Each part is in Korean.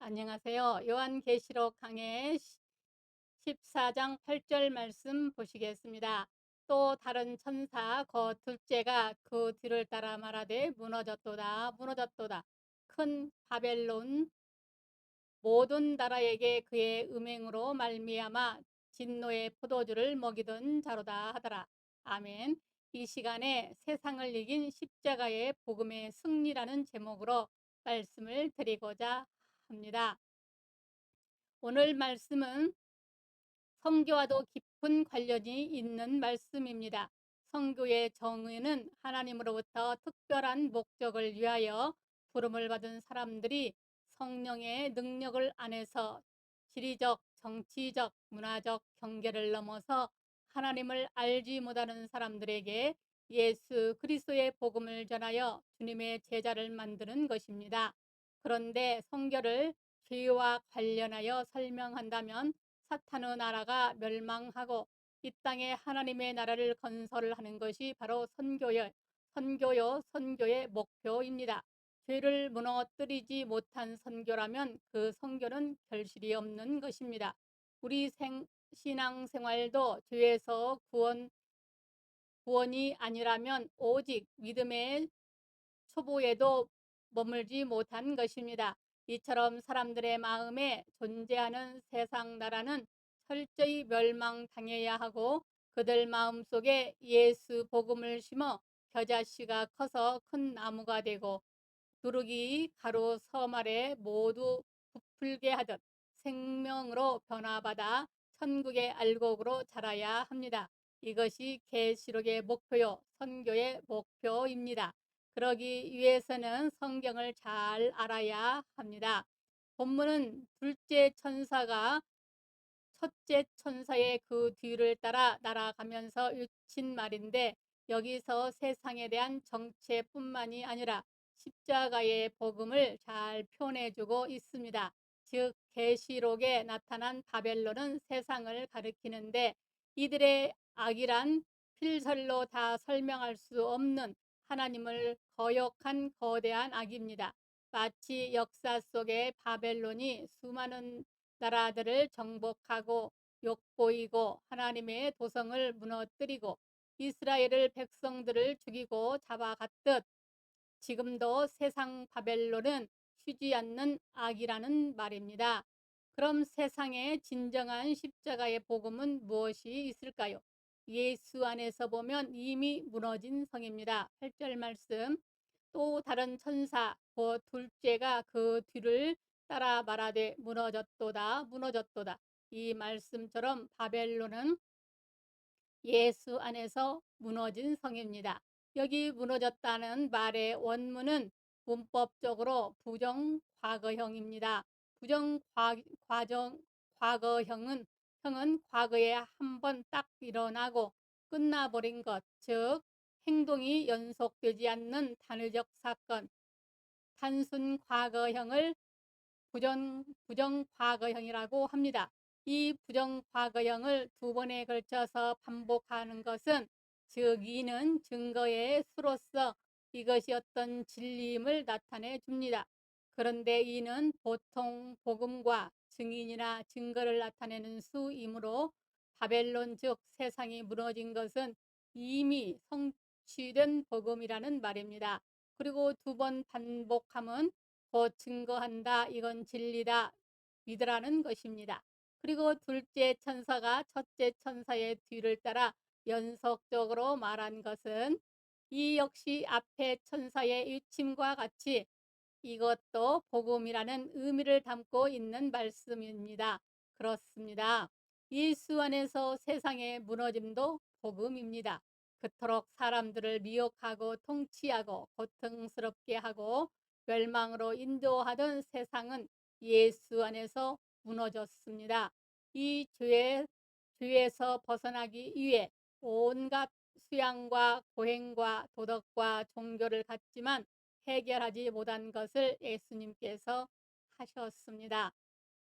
안녕하세요. 요한계시록 강해 14장 8절 말씀 보시겠습니다. 또 다른 천사 곧 둘째가 그 뒤를 따라 말하되 무너졌도다 무너졌도다. 큰 바벨론 모든 나라에게 그의 음행으로 말미암아 진노의 포도주를 먹이던 자로다 하더라. 아멘. 이 시간에 세상을 이긴 십자가의 복음의 승리라는 제목으로 말씀을 드리고자 합니다. 오늘 말씀은 성교와도 깊은 관련이 있는 말씀입니다. 성교의 정의는 하나님으로부터 특별한 목적을 위하여 부름을 받은 사람들이 성령의 능력을 안에서 지리적, 정치적, 문화적 경계를 넘어서 하나님을 알지 못하는 사람들에게 예수 그리스도의 복음을 전하여 주님의 제자를 만드는 것입니다. 그런데 성교를 죄와 관련하여 설명한다면 사탄의 나라가 멸망하고 이 땅에 하나님의 나라를 건설하는 것이 바로 선교의 목표입니다. 죄를 무너뜨리지 못한 선교라면 그 선교는 결실이 없는 것입니다. 우리 신앙생활도 죄에서 구원이 아니라면 오직 믿음의 초보에도 머물지 못한 것입니다. 이처럼 사람들의 마음에 존재하는 세상 나라는 철저히 멸망당해야 하고 그들 마음속에 예수 복음을 심어 겨자씨가 커서 큰 나무가 되고 두루기 가루 섬 아래 모두 부풀게 하듯 생명으로 변화받아 천국의 알곡으로 자라야 합니다. 이것이 계시록의 목표요 선교의 목표입니다. 그러기 위해서는 성경을 잘 알아야 합니다. 본문은 둘째 천사가 첫째 천사의 그 뒤를 따라 날아가면서 외친 말인데 여기서 세상에 대한 정체뿐만이 아니라 십자가의 복음을 잘 표현해주고 있습니다. 즉 계시록에 나타난 바벨론은 세상을 가리키는데 이들의 악이란 필설로 다 설명할 수 없는 하나님을 거역한 거대한 악입니다. 마치 역사 속에 바벨론이 수많은 나라들을 정복하고 욕보이고 하나님의 도성을 무너뜨리고 이스라엘을 백성들을 죽이고 잡아갔듯 지금도 세상 바벨론은 쉬지 않는 악이라는 말입니다. 그럼 세상의 진정한 십자가의 복음은 무엇이 있을까요? 예수 안에서 보면 이미 무너진 성입니다. 8절 말씀 또 다른 천사 곧 둘째가 그 뒤를 따라 말하되 무너졌도다 무너졌도다. 이 말씀처럼 바벨론은 예수 안에서 무너진 성입니다. 여기 무너졌다는 말의 원문은 문법적으로 부정 과거형입니다. 부정 과거형은 과거에 한 번 딱 일어나고 끝나버린 것, 즉 행동이 연속되지 않는 단회적 사건, 단순 과거형을 부정 과거형이라고 합니다. 이 부정 과거형을 두 번에 걸쳐서 반복하는 것은 즉 이는 증거의 수로서 이것이 어떤 진리임을 나타내 줍니다. 그런데 이는 보통 복음과 증인이나 증거를 나타내는 수이므로 바벨론 즉 세상이 무너진 것은 이미 성취된 복음이라는 말입니다. 그리고 두 번 반복하면 곧 증거한다. 이건 진리다. 믿으라는 것입니다. 그리고 둘째 천사가 첫째 천사의 뒤를 따라 연속적으로 말한 것은 이 역시 앞에 천사의 위침과 같이 이것도 복음이라는 의미를 담고 있는 말씀입니다. 그렇습니다. 예수 안에서 세상의 무너짐도 복음입니다. 그토록 사람들을 미혹하고 통치하고 고통스럽게 하고 멸망으로 인도하던 세상은 예수 안에서 무너졌습니다. 이 죄에서 벗어나기 위해 온갖 수양과 고행과 도덕과 종교를 갖지만 해결하지 못한 것을 예수님께서 하셨습니다.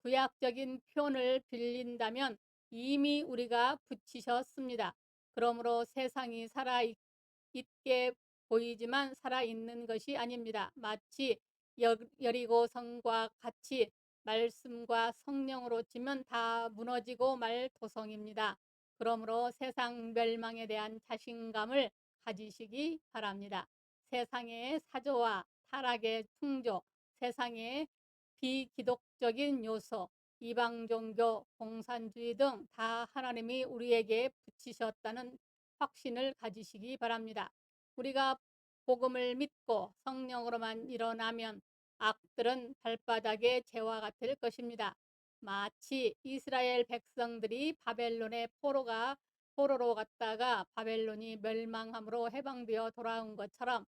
구약적인 표현을 빌린다면 이미 우리가 붙이셨습니다. 그러므로 세상이 살아있게 보이지만 살아있는 것이 아닙니다. 마치 여리고성과 같이 말씀과 성령으로 치면 다 무너지고 말 도성입니다. 그러므로 세상 멸망에 대한 자신감을 가지시기 바랍니다. 세상의 사조와 타락의 풍조, 세상의 비기독적인 요소, 이방 종교, 공산주의 등 다 하나님이 우리에게 붙이셨다는 확신을 가지시기 바랍니다. 우리가 복음을 믿고 성령으로만 일어나면 악들은 발바닥의 재와 같을 것입니다. 마치 이스라엘 백성들이 바벨론의 포로로 갔다가 바벨론이 멸망함으로 해방되어 돌아온 것처럼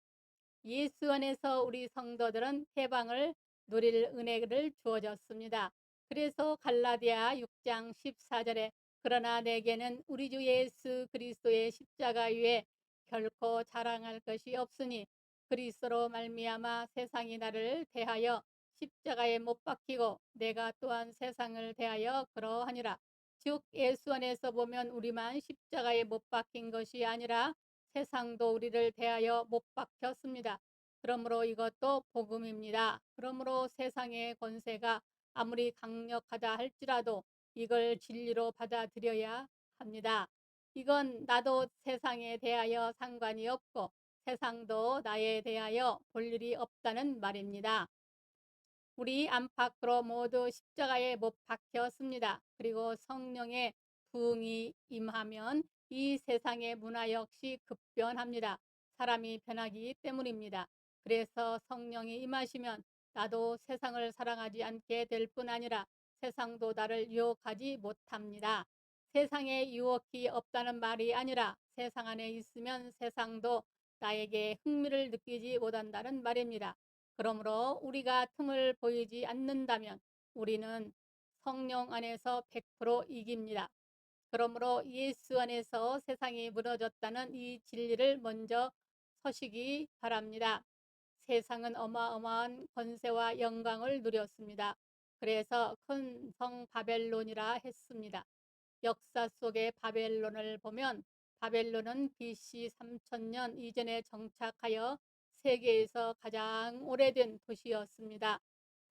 예수 안에서 우리 성도들은 해방을 누릴 은혜를 주어졌습니다. 그래서 갈라디아 6장 14절에 그러나 내게는 우리 주 예수 그리스도의 십자가 위에 결코 자랑할 것이 없으니 그리스도로 말미암아 세상이 나를 대하여 십자가에 못 박히고 내가 또한 세상을 대하여 그러하니라. 즉 예수 안에서 보면 우리만 십자가에 못 박힌 것이 아니라 세상도 우리를 대하여 못 박혔습니다. 그러므로 이것도 복음입니다. 그러므로 세상의 권세가 아무리 강력하다 할지라도 이걸 진리로 받아들여야 합니다. 이건 나도 세상에 대하여 상관이 없고 세상도 나에 대하여 볼 일이 없다는 말입니다. 우리 안팎으로 모두 십자가에 못 박혔습니다. 그리고 성령의 부흥이 임하면 이 세상의 문화 역시 급변합니다. 사람이 변하기 때문입니다. 그래서 성령이 임하시면 나도 세상을 사랑하지 않게 될 뿐 아니라 세상도 나를 유혹하지 못합니다. 세상에 유혹이 없다는 말이 아니라 세상 안에 있으면 세상도 나에게 흥미를 느끼지 못한다는 말입니다. 그러므로 우리가 틈을 보이지 않는다면 우리는 성령 안에서 100% 이깁니다. 그러므로 예수 안에서 세상이 무너졌다는 이 진리를 먼저 서시기 바랍니다. 세상은 어마어마한 권세와 영광을 누렸습니다. 그래서 큰 성 바벨론이라 했습니다. 역사 속의 바벨론을 보면 바벨론은 BC 3000년 이전에 정착하여 세계에서 가장 오래된 도시였습니다.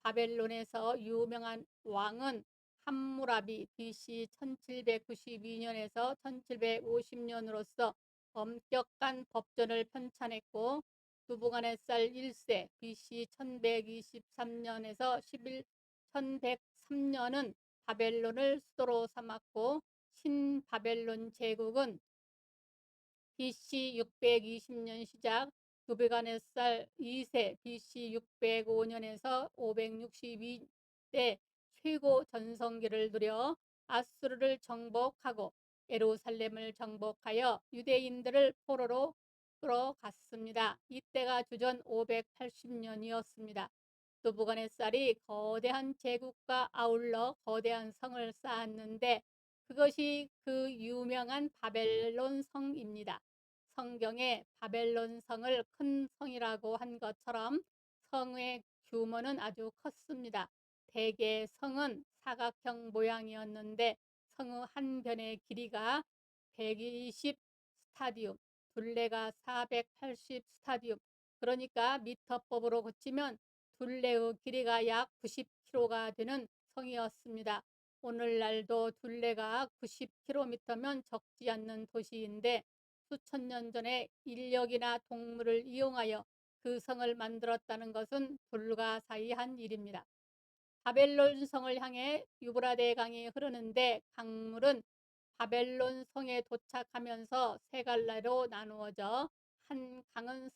바벨론에서 유명한 왕은 함무라비 BC 1792년에서 1750년으로서 엄격한 법전을 편찬했고 누부갓네살 1세 BC 1123년에서 1103년은 바벨론을 수도로 삼았고 신바벨론 제국은 BC 620년 시작 누부갓네살 2세 BC 605년에서 562때 최고 전성기를 누려 아수르를 정복하고 예루살렘을 정복하여 유대인들을 포로로 끌어갔습니다. 이때가 주전 580년이었습니다. 누부갓네살이 거대한 제국과 아울러 거대한 성을 쌓았는데 그것이 그 유명한 바벨론 성입니다. 성경에 바벨론 성을 큰 성이라고 한 것처럼 성의 규모는 아주 컸습니다. 대개 성은 사각형 모양이었는데 성의 한 변의 길이가 120 스타디움, 둘레가 480 스타디움, 그러니까 미터법으로 고치면 둘레의 길이가 약 90km가 되는 성이었습니다. 오늘날도 둘레가 90km면 적지 않는 도시인데 수천 년 전에 인력이나 동물을 이용하여 그 성을 만들었다는 것은 불가사의한 일입니다. 바벨론 성을 향해 유브라데 강이 흐르는데 강물은 바벨론 성에 도착하면서 세 갈래로 나누어져 한 강은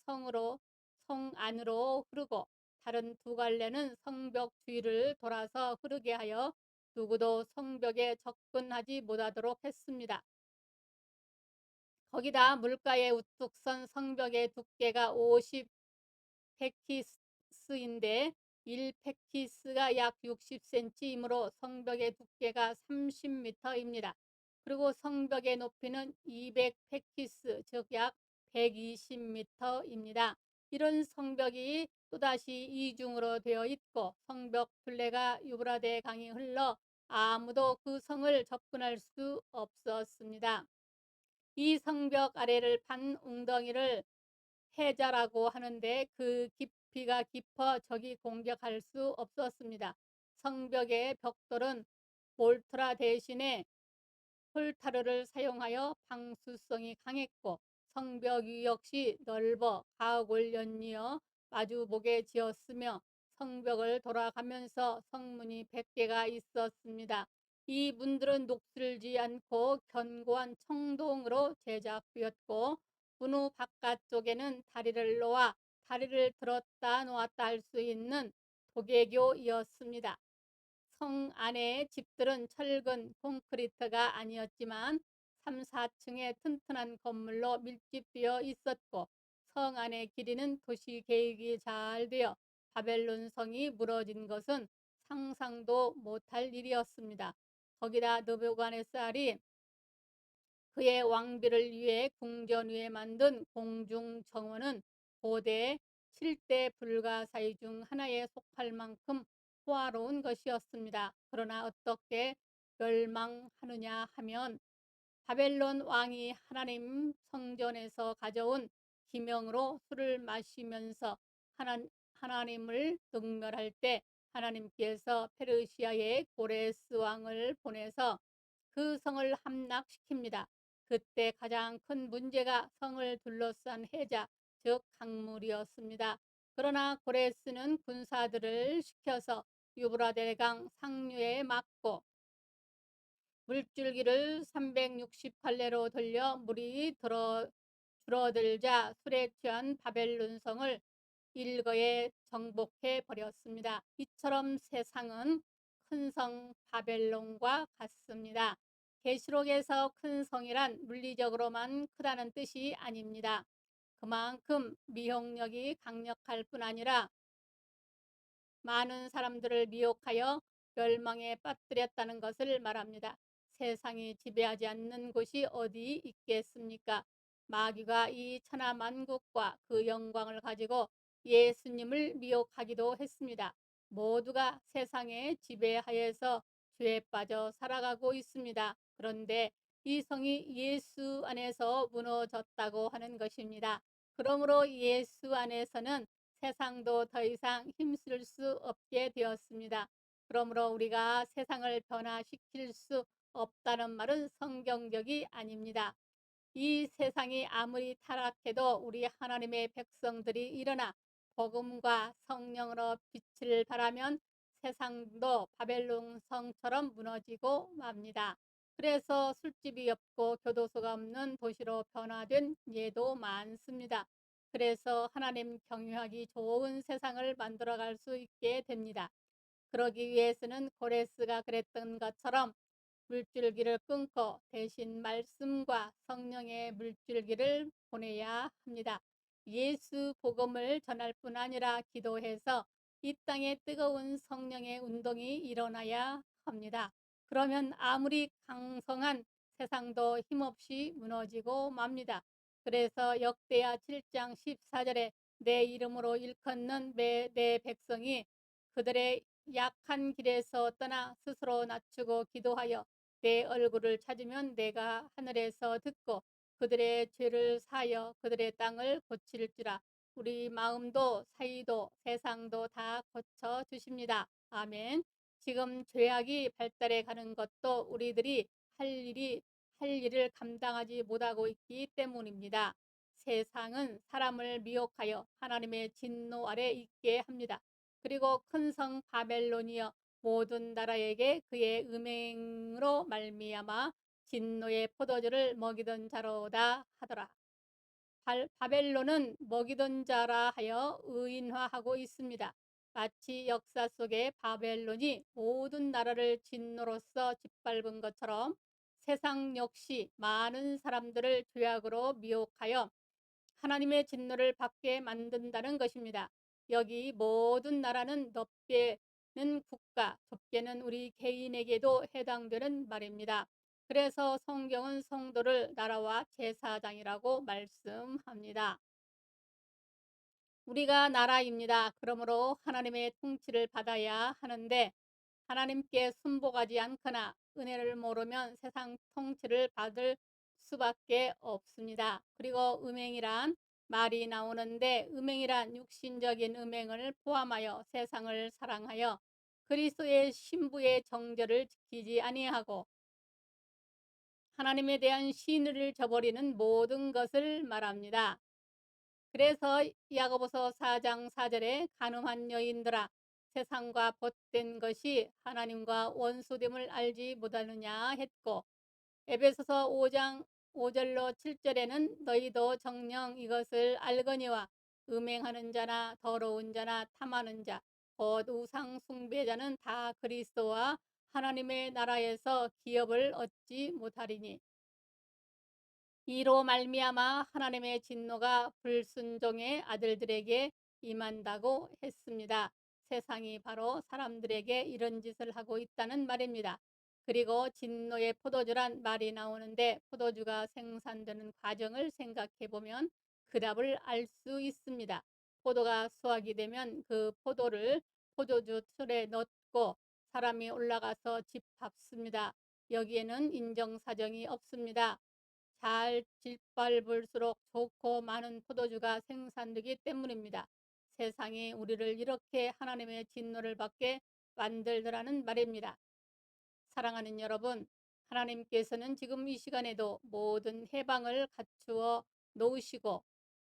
성 안으로 흐르고 다른 두 갈래는 성벽 주위를 돌아서 흐르게 하여 누구도 성벽에 접근하지 못하도록 했습니다. 거기다 물가에 우뚝 선 성벽의 두께가 50 페키스인데 1페키스가 약 60cm이므로 성벽의 두께가 30m입니다. 그리고 성벽의 높이는 200페키스, 즉 약 120m입니다. 이런 성벽이 또다시 이중으로 되어 있고 성벽 둘레가 유브라데 강이 흘러 아무도 그 성을 접근할 수 없었습니다. 이 성벽 아래를 판 웅덩이를 해자라고 하는데 그 깊이가 깊어 적이 공격할 수 없었습니다. 성벽의 벽돌은 몰트라 대신에 홀타르를 사용하여 방수성이 강했고, 성벽 위 역시 넓어 가옥을 연이어 마주보게 지었으며, 성벽을 돌아가면서 성문이 100개가 있었습니다. 이 문들은 녹슬지 않고 견고한 청동으로 제작되었고, 문 후 바깥쪽에는 다리를 놓아 다리를 들었다 놓았다 할 수 있는 도개교이었습니다. 성 안의 집들은 철근 콘크리트가 아니었지만 3, 4층의 튼튼한 건물로 밀집되어 있었고, 성 안의 길이는 도시 계획이 잘 되어 바벨론 성이 무너진 것은 상상도 못할 일이었습니다. 거기다 느부갓네살이 그의 왕비를 위해 궁전 위에 만든 공중 정원은 고대 7대 불가사의 중 하나에 속할 만큼 호화로운 것이었습니다. 그러나 어떻게 멸망하느냐 하면, 바벨론 왕이 하나님 성전에서 가져온 기명으로 술을 마시면서 하나님을 능멸할 때 하나님께서 페르시아의 고레스 왕을 보내서 그 성을 함락시킵니다. 그때 가장 큰 문제가 성을 둘러싼 해자, 즉 강물이었습니다. 그러나 고레스는 군사들을 시켜서 유브라데강 상류에 막고 물줄기를 360갈래로 돌려 물이 줄어들자 술에 취한 바벨론 성을 일거에 정복해 버렸습니다. 이처럼 세상은 큰 성 바벨론과 같습니다. 계시록에서 큰 성이란 물리적으로만 크다는 뜻이 아닙니다. 그만큼 미혹력이 강력할 뿐 아니라 많은 사람들을 미혹하여 멸망에 빠뜨렸다는 것을 말합니다. 세상이 지배하지 않는 곳이 어디 있겠습니까? 마귀가 이 천하만국과 그 영광을 가지고 예수님을 미혹하기도 했습니다. 모두가 세상의 지배하에서 죄에 빠져 살아가고 있습니다. 그런데 이 성이 예수 안에서 무너졌다고 하는 것입니다. 그러므로 예수 안에서는 세상도 더 이상 힘쓸 수 없게 되었습니다. 그러므로 우리가 세상을 변화시킬 수 없다는 말은 성경적이 아닙니다. 이 세상이 아무리 타락해도 우리 하나님의 백성들이 일어나 복음과 성령으로 빛을 발하면 세상도 바벨론 성처럼 무너지고 맙니다. 그래서 술집이 없고 교도소가 없는 도시로 변화된 예도 많습니다. 그래서 하나님 경유하기 좋은 세상을 만들어갈 수 있게 됩니다. 그러기 위해서는 고레스가 그랬던 것처럼 물줄기를 끊고 대신 말씀과 성령의 물줄기를 보내야 합니다. 예수 복음을 전할 뿐 아니라 기도해서 이 땅에 뜨거운 성령의 운동이 일어나야 합니다. 그러면 아무리 강성한 세상도 힘없이 무너지고 맙니다. 그래서 역대하 7장 14절에 내 이름으로 일컫는 내 백성이 그들의 약한 길에서 떠나 스스로 낮추고 기도하여 내 얼굴을 찾으면 내가 하늘에서 듣고 그들의 죄를 사하여 그들의 땅을 고칠지라. 우리 마음도 사이도 세상도 다 고쳐 주십니다. 아멘. 지금 죄악이 발달해 가는 것도 우리들이 할 일을 감당하지 못하고 있기 때문입니다. 세상은 사람을 미혹하여 하나님의 진노 아래 있게 합니다. 그리고 큰 성 바벨론이여 모든 나라에게 그의 음행으로 말미암아 진노의 포도주를 먹이던 자로다 하더라. 바벨론은 먹이던 자라 하여 의인화하고 있습니다. 마치 역사 속에 바벨론이 모든 나라를 진노로서 짓밟은 것처럼 세상 역시 많은 사람들을 죄악으로 미혹하여 하나님의 진노를 받게 만든다는 것입니다. 여기 모든 나라는 넓게는 국가, 좁게는 우리 개인에게도 해당되는 말입니다. 그래서 성경은 성도를 나라와 제사장이라고 말씀합니다. 우리가 나라입니다. 그러므로 하나님의 통치를 받아야 하는데 하나님께 순복하지 않거나 은혜를 모르면 세상 통치를 받을 수밖에 없습니다. 그리고 음행이란 말이 나오는데 음행이란 육신적인 음행을 포함하여 세상을 사랑하여 그리스도의 신부의 정절을 지키지 아니하고 하나님에 대한 신의를 저버리는 모든 것을 말합니다. 그래서 야고보서 4장 4절에 간음한 여인들아 세상과 벗된 것이 하나님과 원수됨을 알지 못하느냐 했고, 에베소서 5장 5절로 7절에는 너희도 정녕 이것을 알거니와 음행하는 자나 더러운 자나 탐하는 자 곧 우상 숭배자는 다 그리스도와 하나님의 나라에서 기업을 얻지 못하리니 이로 말미암아 하나님의 진노가 불순종의 아들들에게 임한다고 했습니다. 세상이 바로 사람들에게 이런 짓을 하고 있다는 말입니다. 그리고 진노의 포도주란 말이 나오는데 포도주가 생산되는 과정을 생각해 보면 그 답을 알 수 있습니다. 포도가 수확이 되면 그 포도를 포도주 틀에 넣고 사람이 올라가서 집합습니다. 여기에는 인정사정이 없습니다. 잘 짓밟을수록 좋고 많은 포도주가 생산되기 때문입니다. 세상이 우리를 이렇게 하나님의 진노를 받게 만들더라는 말입니다. 사랑하는 여러분, 하나님께서는 지금 이 시간에도 모든 해방을 갖추어 놓으시고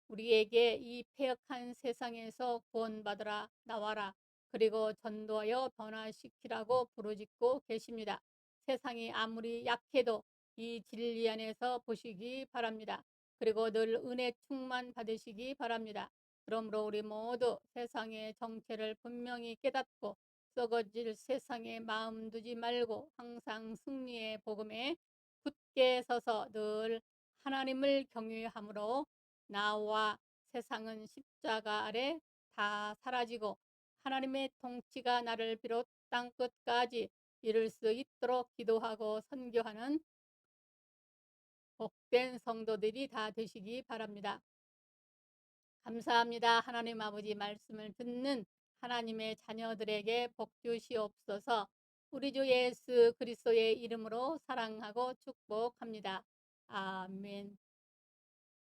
우리에게 이 패역한 세상에서 구원받으라 나와라 그리고 전도하여 변화시키라고 부르짖고 계십니다. 세상이 아무리 약해도 이 진리 안에서 보시기 바랍니다. 그리고 늘 은혜 충만 받으시기 바랍니다. 그러므로 우리 모두 세상의 정체를 분명히 깨닫고 썩어질 세상에 마음 두지 말고 항상 승리의 복음에 굳게 서서 늘 하나님을 경외함으로 나와 세상은 십자가 아래 다 사라지고 하나님의 통치가 나를 비롯 땅끝까지 이룰 수 있도록 기도하고 선교하는 복된 성도들이 다 되시기 바랍니다. 감사합니다. 하나님 아버지 말씀을 듣는 하나님의 자녀들에게 복 주시옵소서. 우리 주 예수 그리스도의 이름으로 사랑하고 축복합니다. 아멘.